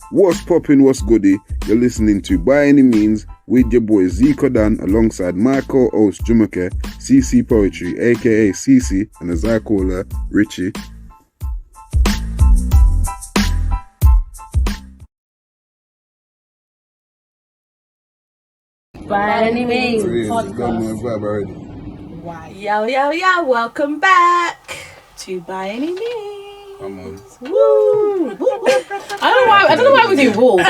What's poppin', what's goody? You're listening to By Any Means with your boy Zico Dan alongside my co-host Jumoke, CC Poetry, aka CC, and as I call her, Richie. By Any Means podcast. Yo, welcome back to By Any Means. Come on. Woo! I don't know why we do woo, but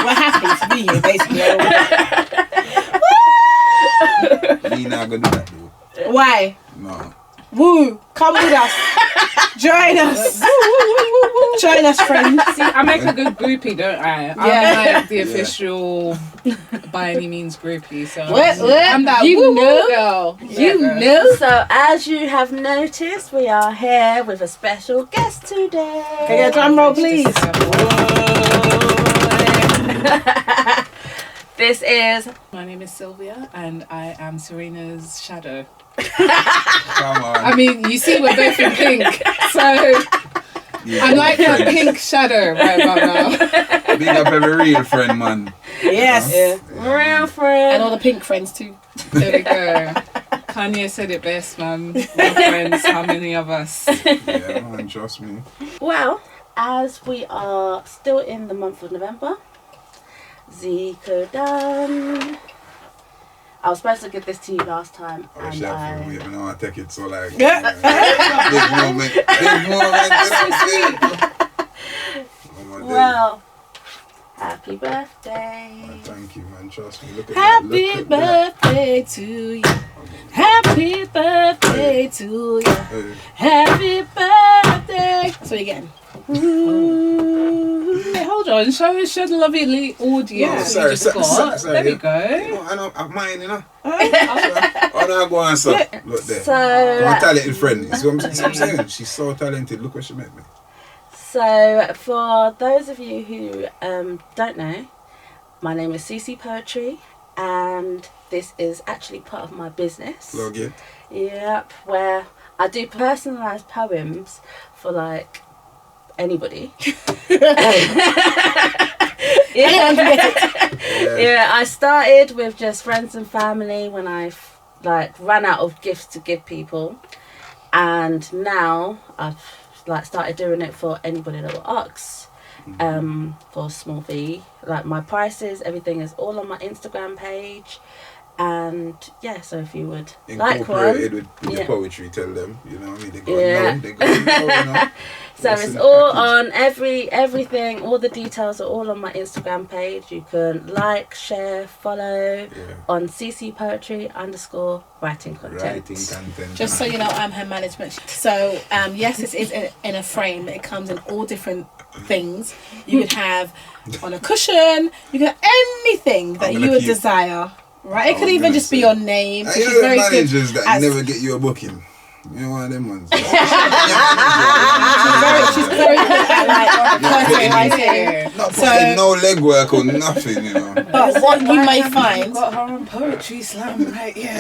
we're happy to be here, basically. Me not gonna do that though. Why? No. Woo! Come with us. Join us. Join us, friends. See, I make a good groupie, don't I? I'm like the official By Any Means groupie. So I'm that you know, girl. You know. So as you have noticed, we are here with a special guest today. Can you get a drum roll, please? This is. My name is Sylvia, and I am Serena's shadow. Come on. I mean, you see, we're both in pink, so I'm like a pink shadow right about now. Big up every real friend, man. Yes. Yeah. Real friend. And all the pink friends too. There we go. Kanye said it best, man. Real friends, how many of us? Yeah, man, trust me. Well, as we are still in the month of November, Zico done. I was supposed to give this to you last time. I wish I could even know I take it so like. Yeah. Big moment. Well, happy birthday. Man, thank you, man. Trust me. Look at Happy that. Look at birthday to you. Happy birthday to you. that. Hey. Happy birthday. So again. Hey, hold on. Show the lovely audio. Oh, sorry. There we go. I know, I'm mine, you know. Oh, no, go on, sir. Look there. So, I'm a talented friend. You see what I'm saying? She's so talented. Look what she made me. So, for those of you who don't know, my name is CC Poetry, and this is actually part of my business. Plug it. Yep, where I do personalised poems for like anybody. Yeah, I started with just friends and family when I ran out of gifts to give people, and now I've started doing it for anybody that will ask for a small fee. Like my prices, everything is all on my Instagram page. And yeah, so if you would like one, with your poetry, tell them, you know what I mean? They go know, you know. So it's all on everything, all the details are all on my Instagram page. You can like, share, follow on CC Poetry _writing content. Just so you know, I'm her management. So yes, this is in a frame. It comes in all different things. You could have on a cushion, you could have anything that you would desire. Right, it could even just be your name. I hear the managers that never get you a booking. You know one of them ones. She's very good at personalising. Not putting no legwork or nothing, you know. But what you may find, got her own poetry slam right here.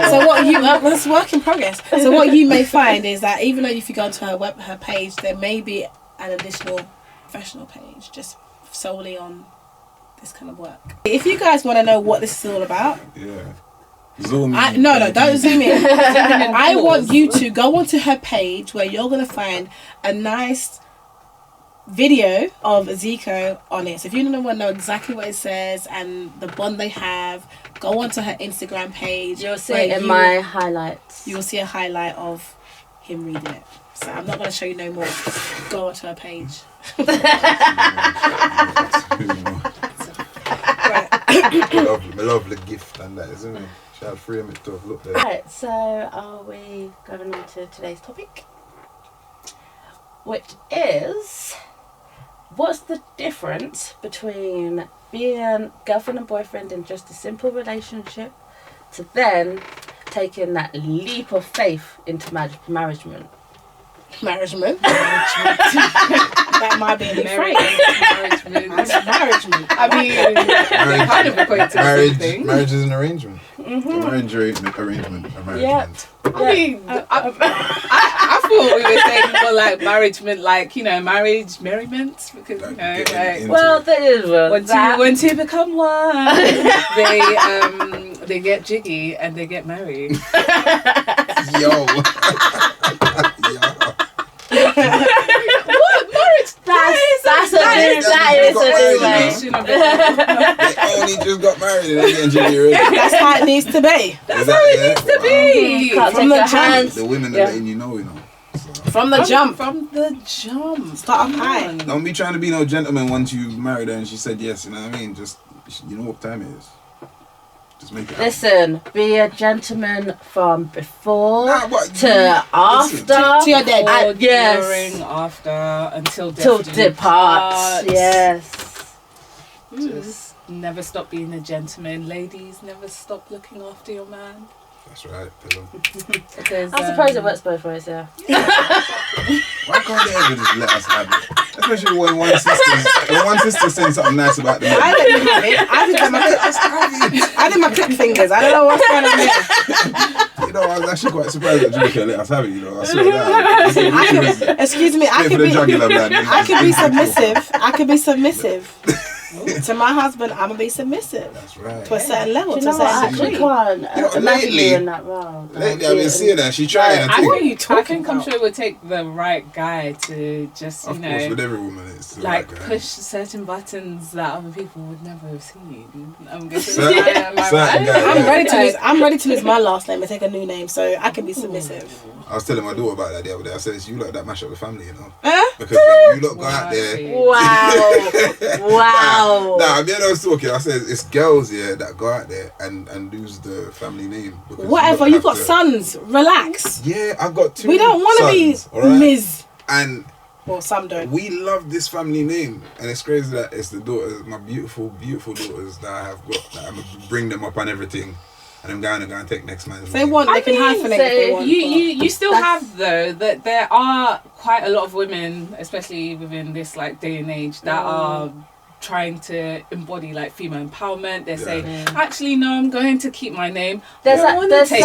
So what you that's work in progress. So what you may find is that even though if you go onto her page, there may be an additional professional page just solely on this kind of work. If you guys want to know what this is all about, Zoom in. No, don't zoom in. I want you to go onto her page where you're going to find a nice video of Zico on it. So if you don't want to know exactly what it says and the bond they have, go onto her Instagram page. You'll see it in my highlights. You will see a highlight of him reading it. So I'm not going to show you no more. Go onto her page. lovely gift and that, isn't it? Shall frame it tough. Look there. Right, so are we going on to today's topic? Which is, what's the difference between being girlfriend and boyfriend in just a simple relationship to then taking that leap of faith into marriagement? Management. That might be a new phrase. Management. I mean, they kind of equate to the same thing. Marriage is an arrangement. Arrangement. Yeah. I mean, I thought we were saying more like marriage meant like, marriage merriment, because Well, there is when two become one, they get jiggy and they get married. Yo. What marriage? That is a They only just got married and they're getting jiggy already. That's how it needs to be. That's how it needs to be. Can't From take the your jump. hands. The women are letting you know. So. From the jump. From the jump. Start up high. Don't be trying to be no gentleman once you married her and she said yes, you know what I mean? Just, you know what time it is. Just make it happen. Listen, be a gentleman from before what? to after. To your dead. Yes. During, after, until death Till do departs. Yes. Just never stop being a gentleman. Ladies, never stop looking after your man. That's right, pillow. Because, I suppose it works both ways, yeah. Why can't they ever just let us have it? Especially when one sister saying something nice about them. I let you have it. I did my clip fingers. I don't know what's going on here. You know, I was actually quite surprised that Jamaica let us have it, you know. I saw that. Excuse me, I could be submissive. To my husband, I'm gonna be submissive. That's right. To a certain level, Do you to a know what? I certain actually degree. can't imagine you in that role. Lately, I've been seeing her. She's trying. I think. think I'm sure it would take the right guy to just, Of course, with every woman, it's the like right guy. push certain buttons that other people would never have seen. I'm guessing. Certain guy, I'm ready to lose my last name and take a new name, so I can be submissive. I was telling my daughter about that the other day. I said, it's you lot that mash up the family, you know. Huh? Because when you lot go out there. Wow. Nah, me and I was talking. I said, it's girls, yeah, that go out there and lose the family name. Because Whatever, you've got sons. Relax. Yeah, I've got two. We don't want to be Ms. And Well, some don't. we love this family name, and it's crazy that it's the daughters, my beautiful, beautiful daughters that I have got. That I'm gonna bring them up on everything, and I'm going to go and take next man's. If they want, they can hyphenate if they want. You still have though that there are quite a lot of women, especially within this like day and age, that are trying to embody like female empowerment. They're saying, actually, no, I'm going to keep my name. There's some men that take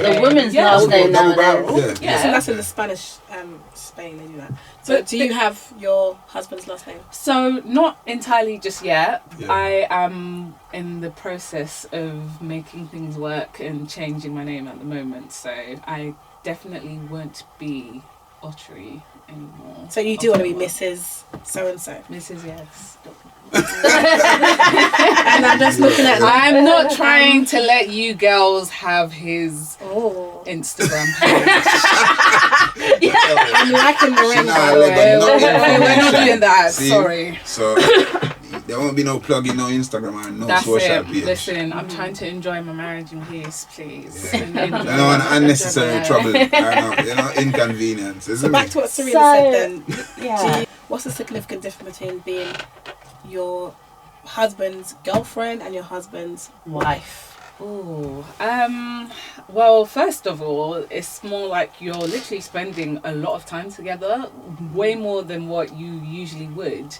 the women's last name nowadays. Yeah. So that's in the Spanish, Spain, they do that. So do you have your husband's last name? So not entirely just yet. Yeah. I am in the process of making things work and changing my name at the moment. So I definitely won't be Ottery anymore. So you do want to be Mrs. So-and-so? Mrs. Yes. And I'm just looking at... I'm not trying to let you girls have his Instagram page. I'm liking the ring, by the like way. We're not doing that. See? Sorry. So there won't be no plugging, no Instagram, and no That's social it. page. Listen, I'm trying to enjoy my marriage in peace, please. Yeah. I don't want unnecessary trouble. Inconvenience. So back to what Serena said then. Yeah. What's the significant difference between being your husband's girlfriend and your husband's wife? Ooh, well, first of all, it's more like you're literally spending a lot of time together, way more than what you usually would.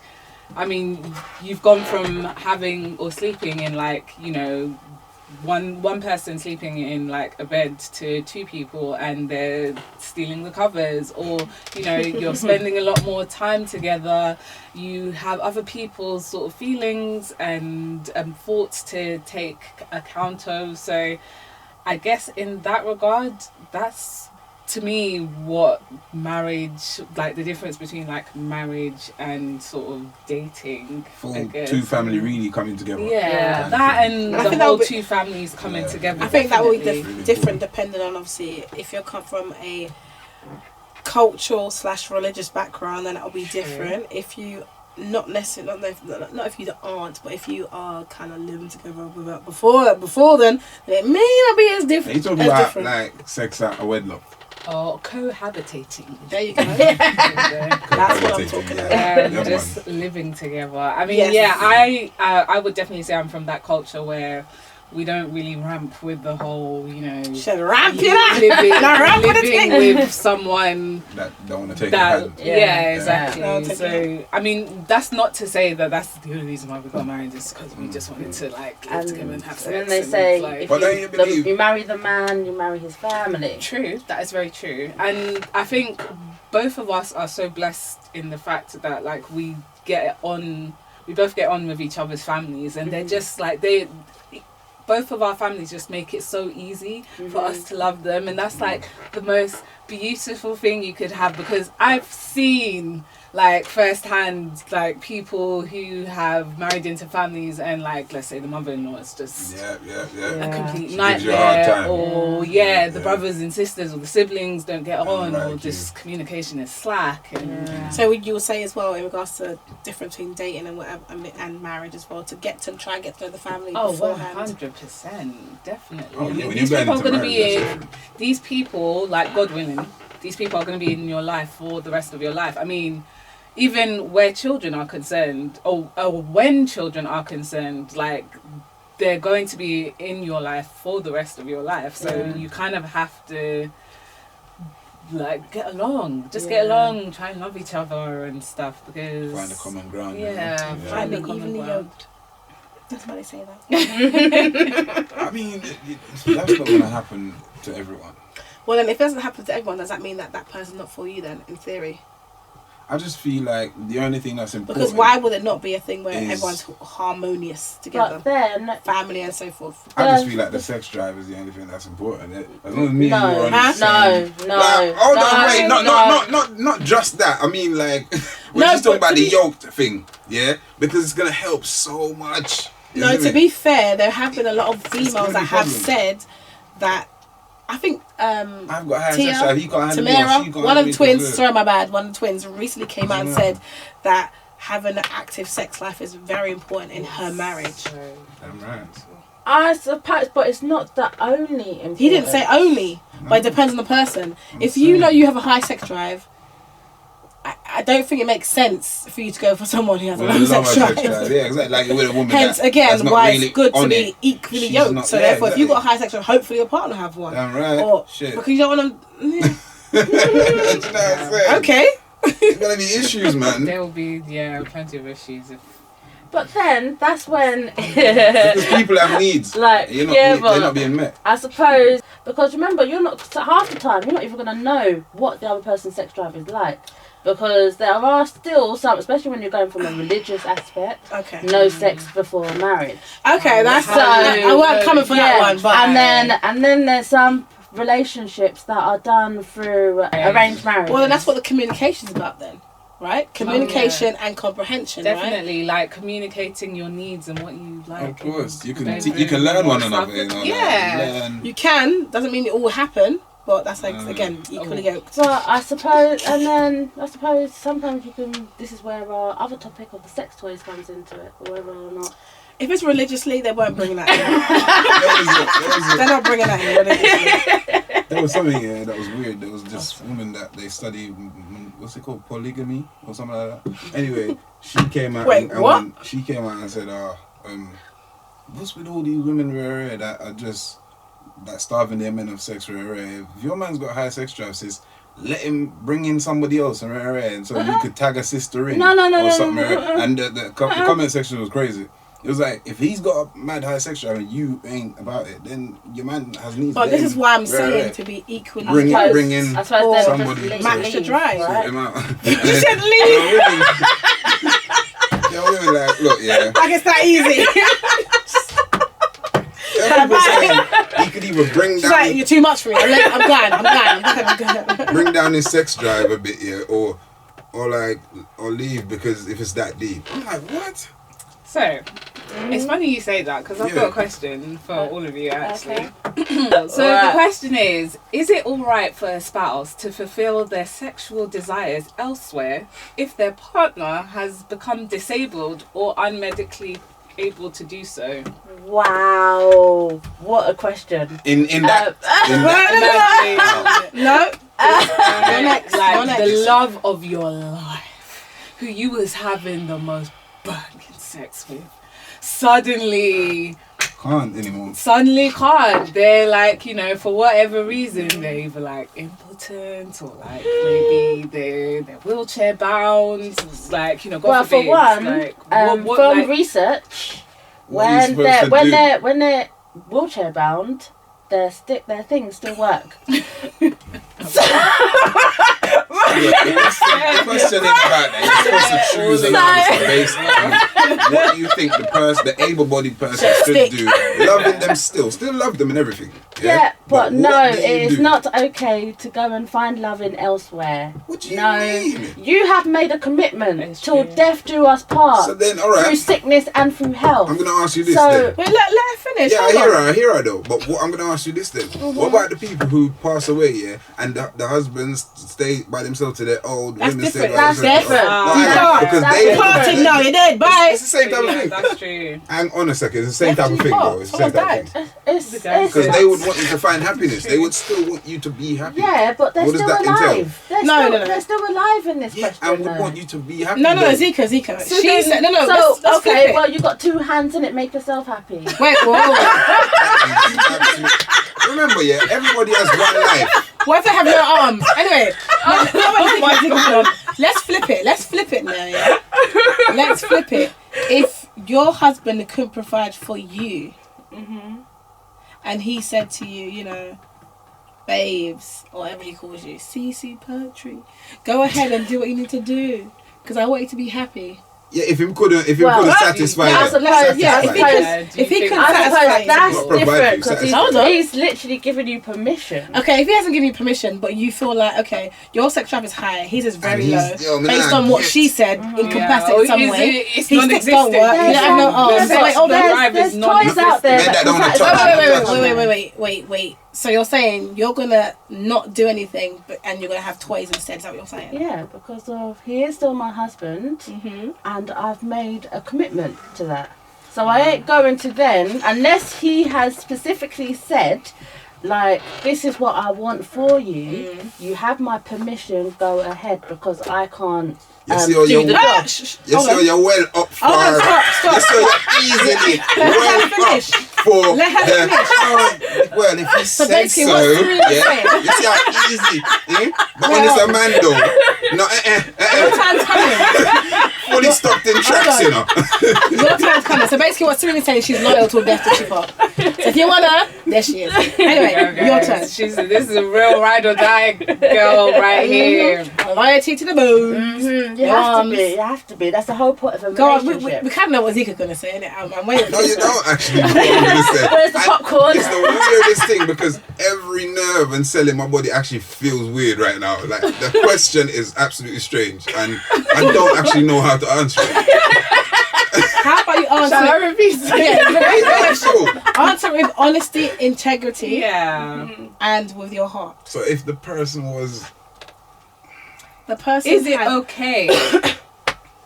I mean, you've gone from having or sleeping in like, one person sleeping in like a bed to two people and they're stealing the covers, or you're spending a lot more time together. You have other people's sort of feelings and thoughts to take account of. So I guess in that regard, that's to me what marriage, like the difference between like marriage and sort of dating. Full two family really coming together. Yeah, that and the whole two families coming together. I think that will be different depending on obviously if you come from a cultural/religious background, then it'll be different. If you not necessarily not if you aren't, but if you are kind of living together before then it may not be as different. Are you talking about like sex at a wedlock? Or cohabitating. There you go. That's what I'm talking about. Just living together. I mean, I would definitely say I'm from that culture where we don't really ramp with the whole, you know, should ramp it up. living with someone that don't want to take that. it. Yeah, exactly. Yeah. So, I mean, that's not to say that that's the only reason why we got married, is because we just wanted to like live together and have sex. And then they say, like, if you marry the man, you marry his family. True, that is very true. And I think both of us are so blessed in the fact that like we both get on with each other's families, and they're just like both of our families just make it so easy for us to love them, and that's like the most beautiful thing you could have, because I've seen like firsthand like people who have married into families and like, let's say the mother-in-law is just a complete nightmare, or the brothers and sisters or the siblings don't get on, or just communication is slack. And so you would say as well in regards to difference between dating and whatever and marriage as well, to try and get to know the family beforehand. 100%, definitely. Oh, yeah, these people are going to be in, these people, like God willing, these people are going to be in your life for the rest of your life. I mean, even where children are concerned, or when children are concerned, like they're going to be in your life for the rest of your life. So you kind of have to like get along, get along, try and love each other and stuff, because find a common ground. Find a common evenly ground. yoked. That's why they say that. I mean, that's not going to happen to everyone. Well, then if it doesn't happen to everyone, does that mean that person's not for you then, in theory? I just feel like the only thing that's important... Because why would it not be a thing where everyone's harmonious together? But then... family and so forth. I just feel like the sex drive is the only thing that's important. As long as me and you are on the same... Not just that. I mean, like, we're just talking about the yoked thing, yeah? Because it's going to help so much. No, to be fair, there have been a lot of females that have said that, I think I've got high Tia, sex drive, he got Tamara, one of the twins, sorry my bad, one of the twins recently came out and said that having an active sex life is very important in her marriage. Damn right. I suppose, but it's not the only important. He didn't say only, but it depends on the person. If you know you have a high sex drive, I don't think it makes sense for you to go for someone who has a low sex drive. Yeah, exactly. Like with a woman. Hence, again, why it's good to be equally yoked. So therefore, if you've got a high sex drive, hopefully your partner have one. Damn right. Or, shit. Because you don't want to... You know what I'm saying? Okay. There's gonna be issues, man. There will be, plenty of issues. But then, that's when... because people have needs. Like, they're not being met. I suppose, because remember, you're not... half the time, you're not even going to know what the other person's sex drive is like. Because there are still some, especially when you're going from a religious aspect, no sex before marriage. Okay, that's so. I weren't coming for that one, but and then there's some relationships that are done through arranged marriage. Well, then that's what the communication's about, then, right? Communication and comprehension. Definitely, right? like communicating your needs and what you like. Of course, you can learn one another. You can. Doesn't mean it all will happen. But that's like, again, equally yoked. But I suppose sometimes you can... This is where our other topic of the sex toys comes into it, whether or not... If it's religiously, they weren't bringing that in. They're not bringing that in religiously. There was something that was weird. There was this woman that they study, what's it called, polygamy or something like that. Anyway, she came out. She came out and said, what's with all these women that are just... that starving their men of sex, if your man's got high sex drive, sis, let him bring in somebody else, and so you could tag a sister in or something. And the comment section was crazy. It was like, if he's got a mad high sex drive and you ain't about it, then your man has needs. But this is why I'm saying to be equally bring in somebody, match the drive. Sort him out. You said leave. Women like, look, like it's that easy. He could either bring down... like, you're too much for me. I'm glad. Bring down his sex drive a bit, or leave, because if it's that deep. I'm like, what? So, it's funny you say that, because I've got a question for all of you, actually. So the question is it alright for a spouse to fulfill their sexual desires elsewhere if their partner has become disabled or unmedically able to do so? Wow, what a question. The love of your life, who you was having the most burning sex with, suddenly can't anymore. Suddenly can't. They're like, you know, for whatever reason, they're either like impotent or like maybe they're wheelchair bound. Like, you know, God forbid. For one, like, from like, research, What are you when supposed to do? when they're wheelchair bound, their things still work. The question is about that. You're supposed to choose an answer based on what you think the able-bodied person should do. Loving them still love them and everything. Yeah, but no, what do you it is do? not okay to go and find loving elsewhere. What do you mean? You have made a commitment It's till true. death do us part. So then, all right. Through sickness and through health. I'm gonna ask you this So- then. Wait, let her finish. Yeah, Hold on. I hear her though. But what I'm gonna ask you this then: what about the people who pass away, yeah, and the husbands stay by themselves to their old That's women stay different. by That's themselves? different. No, You can't. because That's they different. Parting now, you're dead. Bye. It's the same type of yeah, thing. that's true. Hang on a second, it's the same type of thing, though. It's the same Someone type of thing. It's Because they would want you to find happiness. They would still want you to be happy. yeah, but they're What does still that entail? alive. No. They're still alive in this Yeah, question. I would though. want you to be happy. No, though. Zika. So She then- said, no, So let's flip okay, it. well you got two hands in it. Make yourself happy. Wait, whoa. Remember, yeah, everybody has one life. What if I have no arms? Anyway, let's flip it. Let's flip it now, yeah? Let's flip it. If your husband couldn't provide for you, and he said to you, you know, babes, or whatever he calls you, CC poetry, go ahead and do what you need to do, because I want you to be happy. Yeah, if he couldn't satisfy I them. suppose, yeah, satisfy if he think- could I satisfy suppose you. that's Not provide different you, because satisfy. he's literally giving you permission. Okay, if he hasn't given you permission, but you feel like, okay, your sex drive is high, his is very And low, he's- yo, man, based I on what get- she said in capacity in some Is way, it- it's his sticks don't non-existent. work, you don't have no arms. There's- Wait, hold on. There's toys out there Men that don't can attract satisfy you. Wait. So you're saying you're gonna not do anything, and you're gonna have toys instead? Is that what you're saying? Yeah, because he is still my husband, and I've made a commitment to that. So I ain't going to then, unless he has specifically said, like, this is what I want for you. You have my permission. Go ahead, because I can't You see how do you're, the job. you see how you're well up for. Hold on, stop. You see how you're easily well her finish. up for. Let her Well, if he says basically, so, what's the real yeah. saying? You see how easy, eh? But when it's a man though, no, Your time's coming. fully stopped in tracks, you know. Your time's coming. So basically, what Serena's saying, she's loyal to a death to chip up. So if you want her, there she is. Anyway, your turn. This is a real ride or die girl right here. Loyalty to the moon. You have to be. That's the whole point of a Go on, relationship. we kind of know what Zika's gonna say, innit? I'm waiting. No, you don't actually know what I'm going to say. Where's the And popcorn? It's the weirdest thing because every nerve and cell in my body actually feels weird right now. Like, the question is absolutely strange and I don't actually know how to answer it. How about you answer? Shall I repeat it? Yeah, so, Answer with honesty, integrity, Yeah. and with your heart. so if the person was... The person Is it had- okay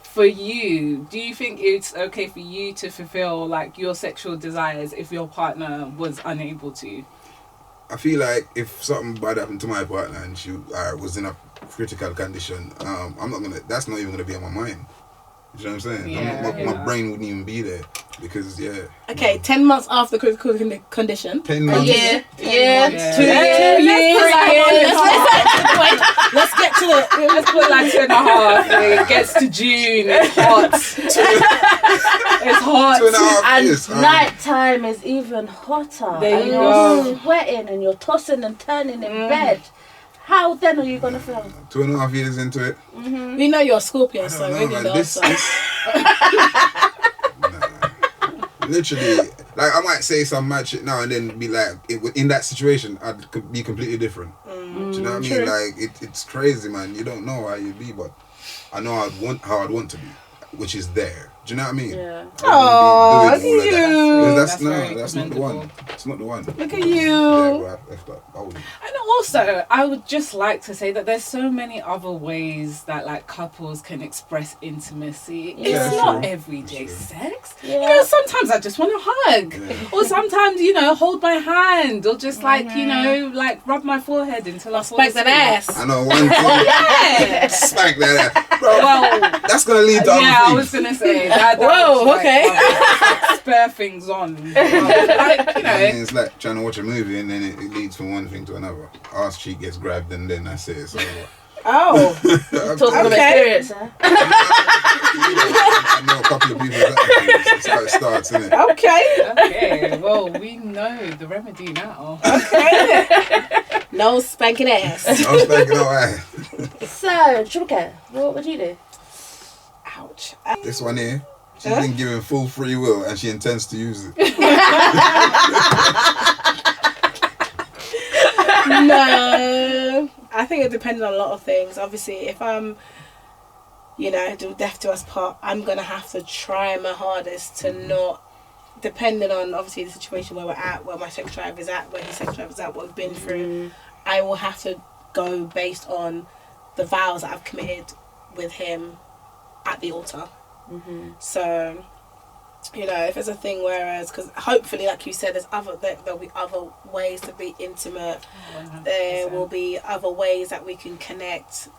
for you? Do you think it's okay for you to fulfill like your sexual desires if your partner was unable to? I feel like if something bad happened to my partner and she was in a critical condition, I'm not gonna. That's not even gonna be on my mind. You know what I'm saying? My brain wouldn't even be there because Okay, 10 months after critical condition. 10 A months. year, 2 Yeah. years. 2 years. Let's get to it. Let's put like 2.5. It gets to June. It's hot. It's hot. 2.5 And years. night time is even hotter. There and you you're go. sweating and you're tossing and turning in bed. How then are you gonna feel? 2.5 years into it. We know you're a Scorpio, I so don't know, really man. know. This literally, like I might say some mad shit now and then be like, in that situation, I'd be completely different. Do you know what I mean? True. Like it's crazy, man. You don't know how you'd be, but I know how I'd want to be, which is there. Do you know what I mean? Yeah. Oh, I wouldn't be doing all of that. you. Because That's very that's not the commendable. one. It's not the one. Look at Yeah, you. bro, I wouldn't. I know also, I would just like to say that there's so many other ways that like couples can express intimacy. Yeah, It's not true. everyday sex. Yeah. You know, sometimes I just want to hug, or sometimes hold my hand, or just like like rub my forehead until I fall Spank that asleep. ass. I know one thing. Yeah. Smack that ass. Bro, Well, that's gonna lead to yeah, other I things. was gonna say that. Whoa, was, okay. like, spare things on. Like, I mean, it's like trying to watch a movie and then it leads from one thing to another. Arse cheek gets grabbed and then that's it. It's over. Oh. Talking of experience, huh? I know a couple of people that's how it starts, isn't it? Okay. Okay, well, we know the remedy now. Okay. No spanking ass. I was thinking, alright. So, Chumke, what would you do? Ouch. This one here, she's been given full free will and she intends to use it. No. I think it depends on a lot of things. Obviously, if I'm, do death to us part, I'm going to have to try my hardest to not, depending on obviously the situation where we're at, where my sex drive is at, where his sex drive is at, what we've been through, I will have to go based on the vows that I've committed with him at the altar. So, if it's a thing, whereas, because hopefully, like you said, there'll be other ways to be intimate. 100%. There will be other ways that we can connect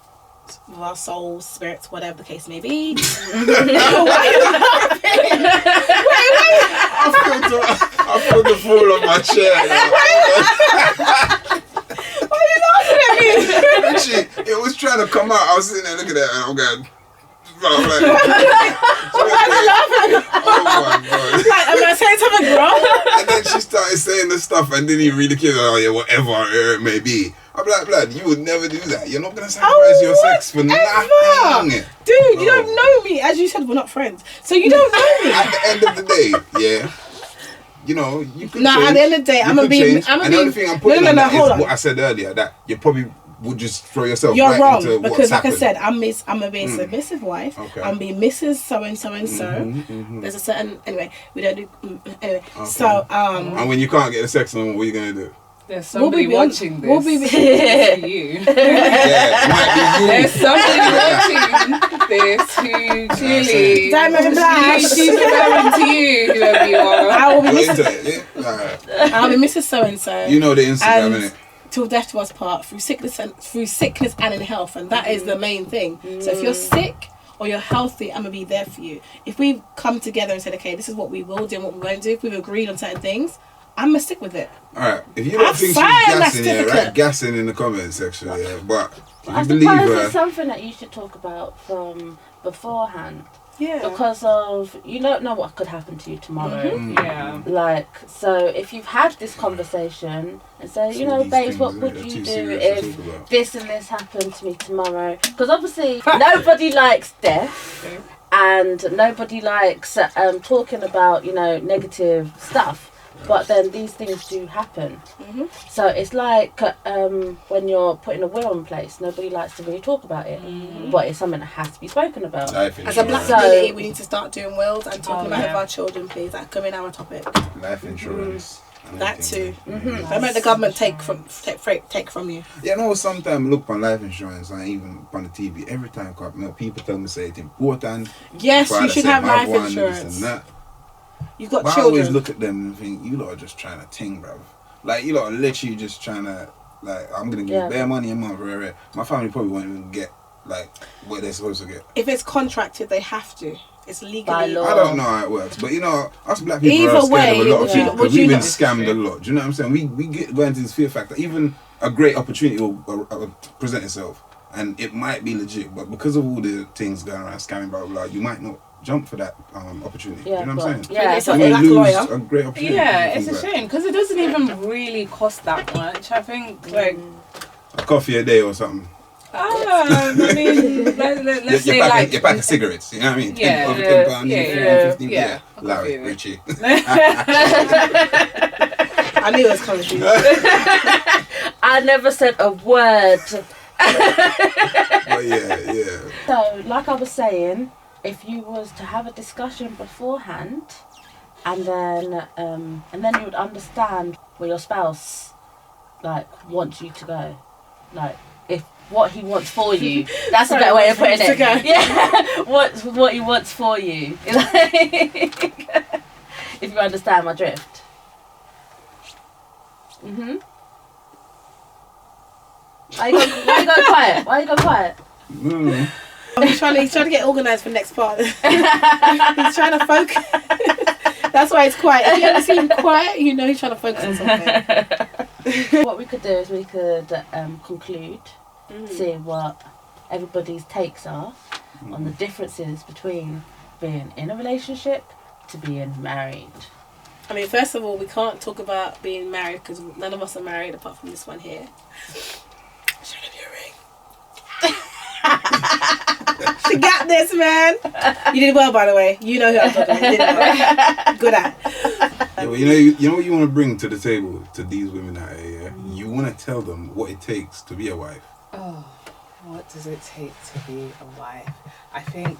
with our souls, spirits, whatever the case may be. I feel the fall of my chair. Why are you laughing at me? Literally, it was trying to come out. I was sitting there looking at it and I'm going, I'm like, oh my God. Like, am I saying something wrong? And then she started saying the stuff and then he really came, oh yeah, whatever it may be. I'm like, blood, you would never do that. You're not going to sacrifice your sex for nothing. Dude, you don't know me. As you said, we're not friends. So you don't know me. At the end of the day, yeah, you could No, change. at the end of the day, You I'm gonna could be. change. I'm And gonna the be. only thing I'm putting No, on that hold is on. what I said earlier, that you probably would just throw yourself You're right wrong into because, what's like I happened. said, I'm gonna be a submissive wife. Okay. I'm being Mrs. So and so and so. There's a certain anyway. We don't do anyway. Okay. So And when you can't get the sex on, what are you gonna do? There's somebody watching this. We'll be for you. Yeah, it might be you. There's somebody watching this who clearly Diamond and Black. she's referring to you, whoever you are. I will be Go Mrs. into it, yeah? Alright. I'll be Mrs. So and so. You know the Instagram, And innit? till death do us part, through sickness and in health, and that is the main thing. So if you're sick or you're healthy, I'm gonna be there for you. If we've come together and said, okay, this is what we will do and what we won't do, if we've agreed on certain things, I'm gonna stick with it. Alright, if you don't I've think she's signed that gassing, yeah, certificate. right, gassing in the comment section, yeah, but I you believe suppose her. it's something that you should talk about from beforehand. Yeah. Because of, you don't know what could happen to you tomorrow. Yeah. Like, so if you've had this conversation and say, Some of these babes, things what are would too you do serious to if talk about. this and this happened to me tomorrow? Because obviously nobody likes death and nobody likes talking about, negative stuff. But then these things do happen. So it's like when you're putting a will in place, nobody likes to really talk about it. But it's something that has to be spoken about. Life As a black insurance. community, we need to start doing wills and talking about it yeah. with our children, please. That could be our topic. Life insurance. and That everything. too. Don't make the government take from you. Yeah, no, sometimes look on life insurance and even on the TV, every time people tell me say it's important. Yes, Father you should say, have life one, this insurance. and that. You've got But I always children. look at them and think, you lot are just trying to ting, bruv. Like, you lot are literally just trying to, like, I'm going to give you bare money a month, right? My family probably won't even get, like, what they're supposed to get. If it's contracted, they have to. It's legally. By law. I don't know how it works, but, us black people Either are scared way, of a lot of would you- shit, would because you we've been not- scammed a lot. Do you know what I'm saying? We go into this fear factor. Even a great opportunity will present itself, and it might be legit, but because of all the things going around, scamming, blah, blah, blah, you might not jump for that opportunity. Yeah, Do you know what I'm saying? Yeah, It's so like You a may black lose lawyer. a great opportunity. Yeah, if it's you a think about it. shame because it doesn't even really cost that much. I think like A coffee a day or something. I mean let's say like your pack of cigarettes, you know what I mean? Yeah, £10, yeah, 15, yeah. Allow Okay. it, Richie. I knew it was coming through. I never said a word. But yeah. So, like I was saying, if you was to have a discussion beforehand, and then you would understand where your spouse like wants you to go, like if what he wants for you. That's a better way of putting it. Yeah, what he wants for you. If you understand my drift. Why you go quiet? Why you go quiet? No. He's trying to get organised for the next part. He's trying to focus. That's why it's quiet. If you ever see him quiet, you know he's trying to focus on something. What we could do is we could conclude, see what everybody's takes are on the differences between being in a relationship to being married. I mean, first of all, we can't talk about being married because none of us are married apart from this one here. Show them your ring. She got this, man. You did well, by the way. You know who I'm talking about. You did well. Good at. Yeah, well, you know what you want to bring to the table to these women out here. Yeah? You want to tell them what it takes to be a wife. Oh, what does it take to be a wife? I think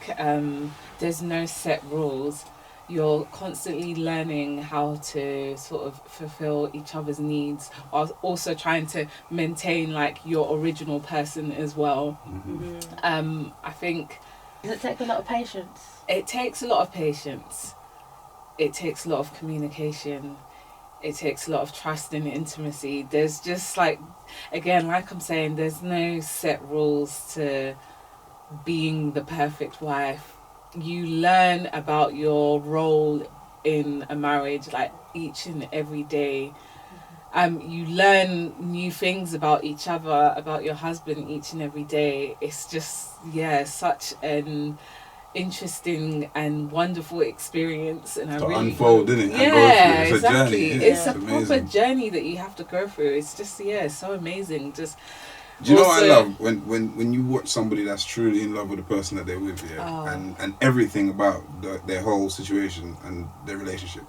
there's no set rules. You're constantly learning how to sort of fulfill each other's needs, while also trying to maintain like your original person as well. I think. Does it take a lot of patience? It takes a lot of patience. It takes a lot of communication. It takes a lot of trust and intimacy. There's just like, again, like I'm saying, there's no set rules to being the perfect wife. You learn about your role in a marriage like each and every day. You learn new things about each other, about your husband each and every day. It's just, such an interesting and wonderful experience. And I really unfold, isn't it? Yeah, it's exactly. A journey. It's a amazing. proper journey that you have to go through. It's just, so amazing. Just. Do you know what I love? When you watch somebody that's truly in love with the person that they're with, and everything about their whole situation and their relationship,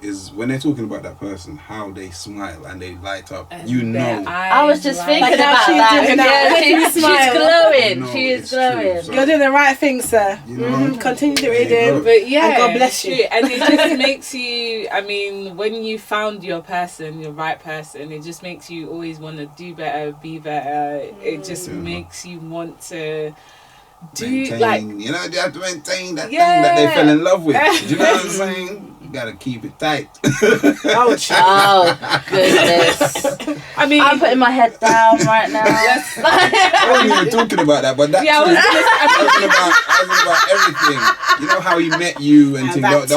is when they're talking about that person, how they smile and they light up. And you know. I was just thinking Like about that. She's glowing. No, She is it's glowing. true. You're doing the right thing, sir. You know? Continue to There you read go. it. But yeah, And God bless it's you. true. And it just makes you, I mean, when you found your person, your right person, it just makes you always want to do better, be better. It just makes you want to do maintain, you know, you have to maintain that thing that they fell in love with. Do you know what I'm saying? You gotta keep it tight. Oh goodness! I mean, I'm putting my head down right now. I wasn't even talking about that, but that's Yeah, I was about everything. You know how he met you and things.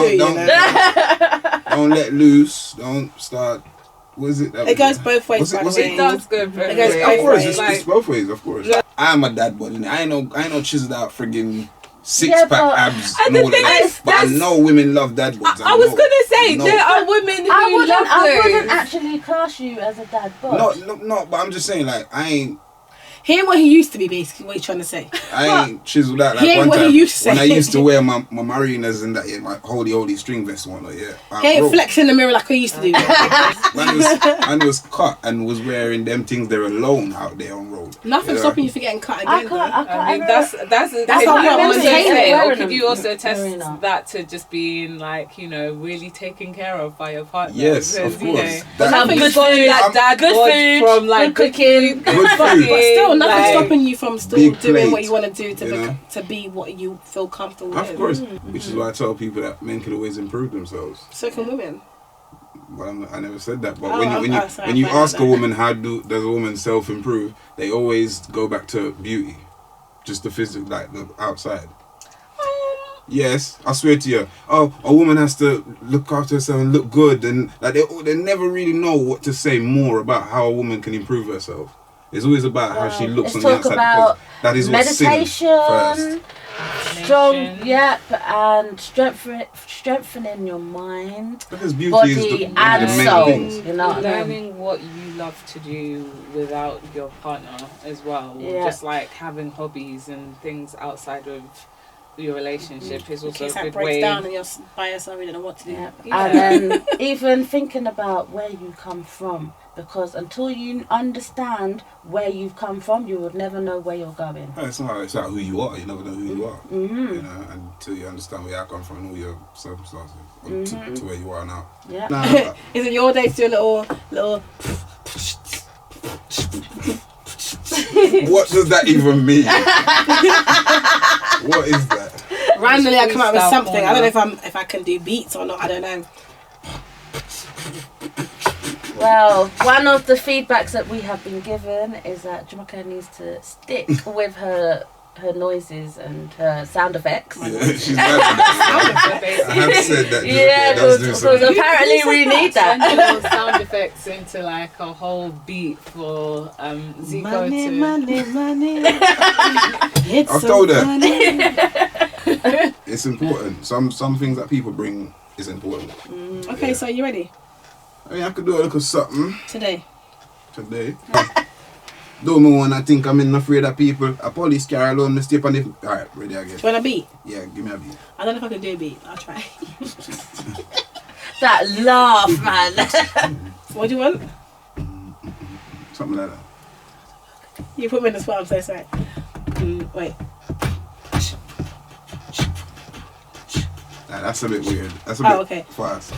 Don't let loose. Don't start. What is it? It goes both ways, by the way. it does go both It goes ways. both Of course, ways. it's both ways. Of course, I'm a dad, but I ain't no chiseled out friggin' Yeah, six-pack but- abs And and the all of thing that. is, But I that's- know women love dad bods. I was gonna say there are women who I love wouldn't those. actually class you as a dad bod. No, but I'm just saying, like, I Hear what he used to be, basically, what he's trying to say. ain't chiseled out like He ain't one what he time used to when say. I used to wear my marinas and that, my holy string vest and whatnot. He ain't flexing in the mirror like he used to do. Man was cut and was wearing them things there alone out there on road. Nothing stopping you from getting cut I again. can't. I mean, that's That's could how you we also maintain say, it. or could you also attest Marina. that to just being like, really taken care of by your partner? Yes, Because, of course. Nothing good stopping food, that dad good bod food, from like good cooking. Good food. But still, nothing's like- stopping you from still Big doing what plate, you want to do to you know? to be what you feel comfortable Of with. course, which is why I tell people that men can always improve themselves. So can women. Well, I never said that. But Oh, sorry, when you I find ask that. a woman how does a woman self-improve, they always go back to beauty, just the physical, like the outside. Yes, I swear to you. Oh, a woman has to look after herself and look good, and like they never really know what to say more about how a woman can improve herself. It's always about how she looks on Let's the talk outside. about Because that is what's seen first. meditation, strong, and strengthening your mind, Because beauty body, is one of and the main soul. things. You know what I mean? Learning what you love to do without your partner as well. Yeah. Just like having hobbies and things outside of your relationship is In also case a that good breaks way. down and you're by yourself, you don't know what to do. Yeah. Yeah. And then even thinking about where you come from, because until you understand where you've come from, you would never know where you're going. It's not who you are. You never know who you are. Mm-hmm. You know, until you understand where I come from and all your circumstances to where you are now. Yeah. Nah, Is it your day to do a little What does that even mean? What is that? Randomly, I come out with something. I don't know if I can do beats or not. I don't know. Well, one of the feedbacks that we have been given is that Jumoke needs to stick with her noises and her sound effects. Yeah, she's right. I have said that. Yeah, because apparently we need that. Turn sound effects into like a whole beat for Zico to. Money. It's I've so told her. funny. It's important. Some things that people bring is important. Okay, Yeah. so are you ready? I mean, I could do a little something Today. Don't me wanna think I'm in afraid of people. A police car alone, me step on the... Alright, ready again. Do you want a beat? Yeah, give me a beat. I don't know if I can do a beat. I'll try. That laugh, man. What do you want? Something like that. You put me in the spot, I'm so sorry. Wait. Nah, that's a bit weird. That's a bit okay. fast.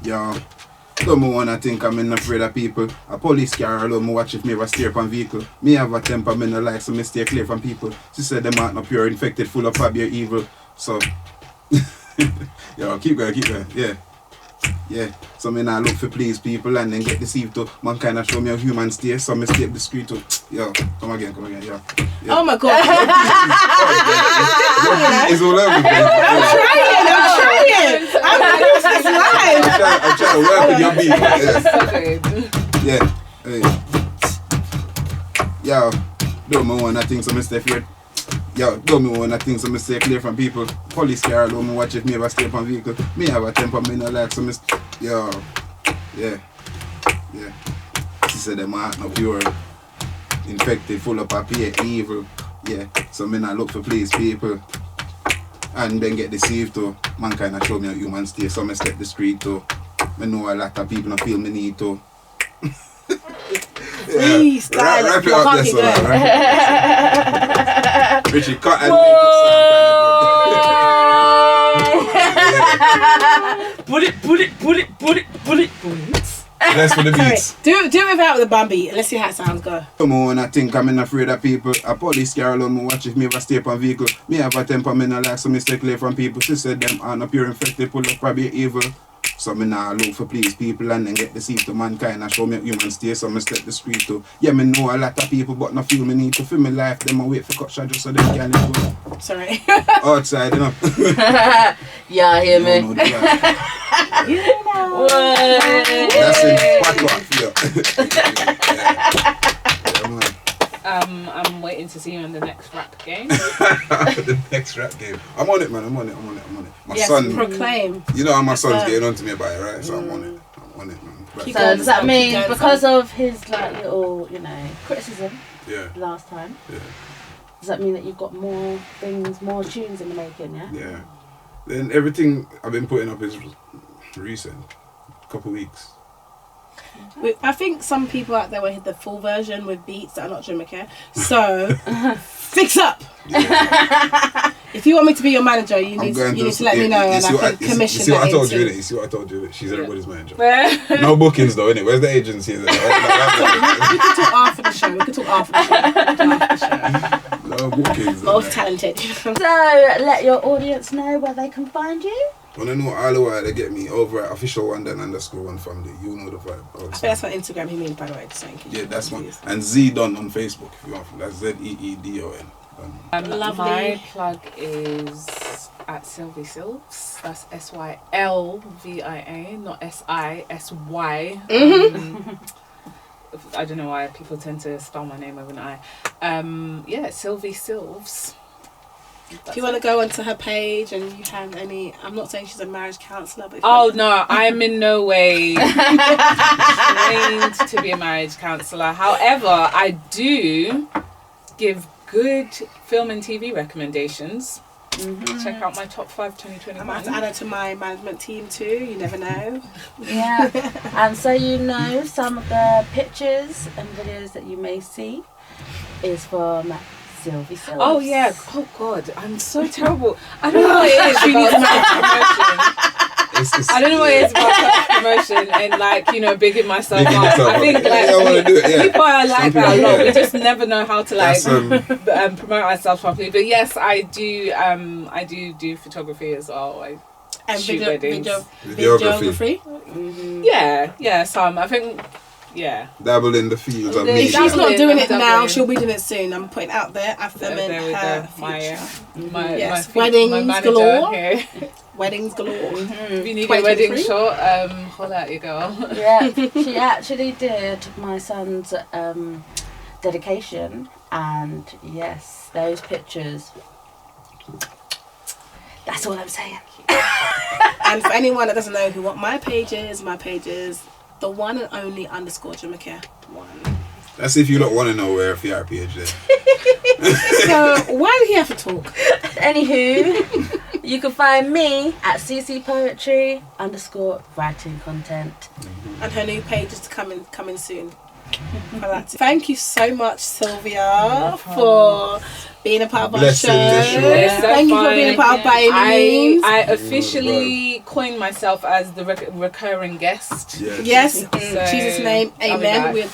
Yo, don't me wanna think I'm in afraid of people. A police car alone, me watch if me ever steer up on vehicle. Me have a temper, me no like, so me stay clear from people. She said them aren't no pure, infected, full of fabia evil. So, yo, keep going, yeah. So me now look for please people and then get deceived too. Man kinda show me a human stay, so me stay discreet too. Yo, come again, yeah. Oh my god. It's all over. I'm trying. I'm this live. I'm trying to work with your beat. Yeah. Hey. Yo, don't me wanna think so me stay feared. Yo, don't me wanna think so me stay clear from people. Police car don't me watch if me ever stay up on vehicle. Me have a temper, me no like so me yo. Yeah. She said them heart no pure. Infected, full of papier, evil. Yeah. So me not look for please people. And then get deceived too. Man kinda show me a human stay, so me step the street too. Me know a lot of people don't feel me need to. Freestyle. Wrap it up there, so Richie, cut and Bullet. That's for the beats. Do it without the bum beat. Let's see how it sounds. Go. Come on, I think I'm in afraid of people. A police car alone, me watch if me ever stay up on vehicle. Me have a temper, me no like, so me stay clear from people. She said them are not pure infected, full of probably evil. So me nah look for please people and then get deceived to mankind and show me human stay, so me step the street too. Yeah, me know a lot of people, but no feel me need to feel me life. Them I wait for cut shot just so they can live good. Sorry. Outside, you know. Yeah, hear me. You know. That's it. Patois, yeah. Man. I'm waiting to see you in the next rap game. The next rap game. I'm on it, man. I'm on it. My son. Proclaim. You know how my son's getting on to me about it, right? So I'm on it, man. So does that mean because of his like little, criticism last time? Yeah. Does that mean that you've got more things, more tunes in the making? Yeah. Yeah. Then everything I've been putting up is recent, couple weeks. I think some people out there will hit the full version with beats that are not Jamaican. So, fix up! Yeah. If you want me to be your manager, you need to let me know and I can commission that. You see what I told you, innit? You see what I told you? She's everybody's manager. Yeah. No bookings though, innit? Where's the agency? We can talk after the show. No bookings. Most talented. So let your audience know where they can find you. When I know all the while they get me over at official1then_1family. You know the vibe. I think that's what Instagram he means, by the way. Just saying. Yeah, that's one. And Zdon on Facebook if you want. That's ZEEDON. Lovely. My plug is at Sylvie Sylves. That's SYLVIA, not SISY. I don't know why people tend to spell my name over an I. Sylvie Sylves. Do you want to go onto her page and you have any? I'm not saying she's a marriage counsellor, but No, I'm in no way trained to be a marriage counsellor. However, I do give good film and TV recommendations. Mm-hmm. Check out my top 5 2021. I might have to add her to my management team too. You never know. Yeah, and so some of the pictures and videos that you may see is from Sylvie Sylves. Oh yeah. Oh God, I'm so terrible. I don't know what it is. You need to make promotion. I don't know what it is about self-promotion and like, you know, bigging myself Bigging up. yourself I up. think like Yeah, I wanna do it, yeah. people are like Some that a people, lot. yeah. We just never know how to like That's, promote ourselves properly. But yes, I do photography as well. And shoot weddings. Videography. Yeah, some. I think, yeah. Dabble in the fields of If media. she's not doing it now, Doubling. she'll be doing it soon. I'm putting out there. Affirming There we her go. future. My Yes, my weddings manager galore. here. Weddings galore. If you need a wedding 2023? shot, holla at your girl. Yeah, she actually did my son's dedication, and yes, those pictures. That's all I'm saying. And for anyone that doesn't know what my page is the one and only _Jamaica one. That's if you don't want to know where for your PhD. So why do you have to talk? Anywho, you can find me at ccpoetry _writing content. And her new page is coming soon. Thank you so much, Sylvia, for being a part of our Blessing show. this show. It's so Thank you for fun. being a part of By Any Means. I officially coined myself as the recurring guest. Yes, So, in Jesus' name, I'll be amen. back. We are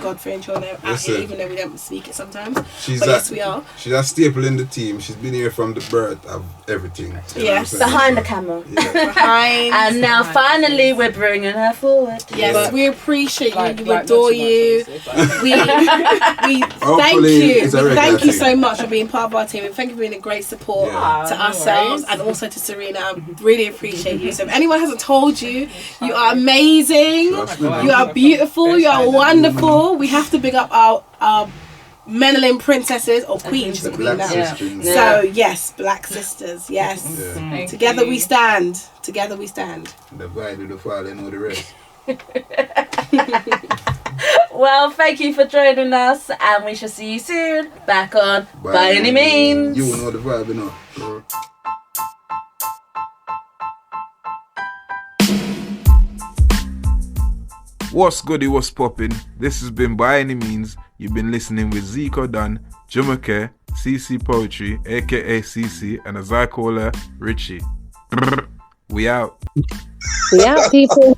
God-fearing children out here, even though we don't speak it sometimes. She's But yes, we are. She's a staple in the team. She's been here from the birth of everything. You know what I'm Yes. saying? Behind the camera. Yeah. Behind. And now finally we're bringing her forward. Yes, we appreciate you. Like, We not adore too much, you. obviously, We thank Hopefully you. it's a We regular thank you thing. so much for being part of our team, and thank you for being a great support Yeah. to No ourselves worries. and also to Serena. I really appreciate you. So if anyone hasn't told you, you are amazing. Trust me, You are beautiful. You are wonderful. We have to big up our Menelin princesses or queens. The The black queen now. sisters. So yes, black sisters. Yes. Yeah. Thank Together you. we stand. Together we stand. The bride of the father know the rest. Well, thank you for joining us, and we shall see you soon back on By Any Means. You know the vibe, you know. What's goody, what's poppin'? This has been By Any Means. You've been listening with Zico Dan, Jamaica, CC Poetry, aka CC, and as I call her, Richie. We out. We out, people.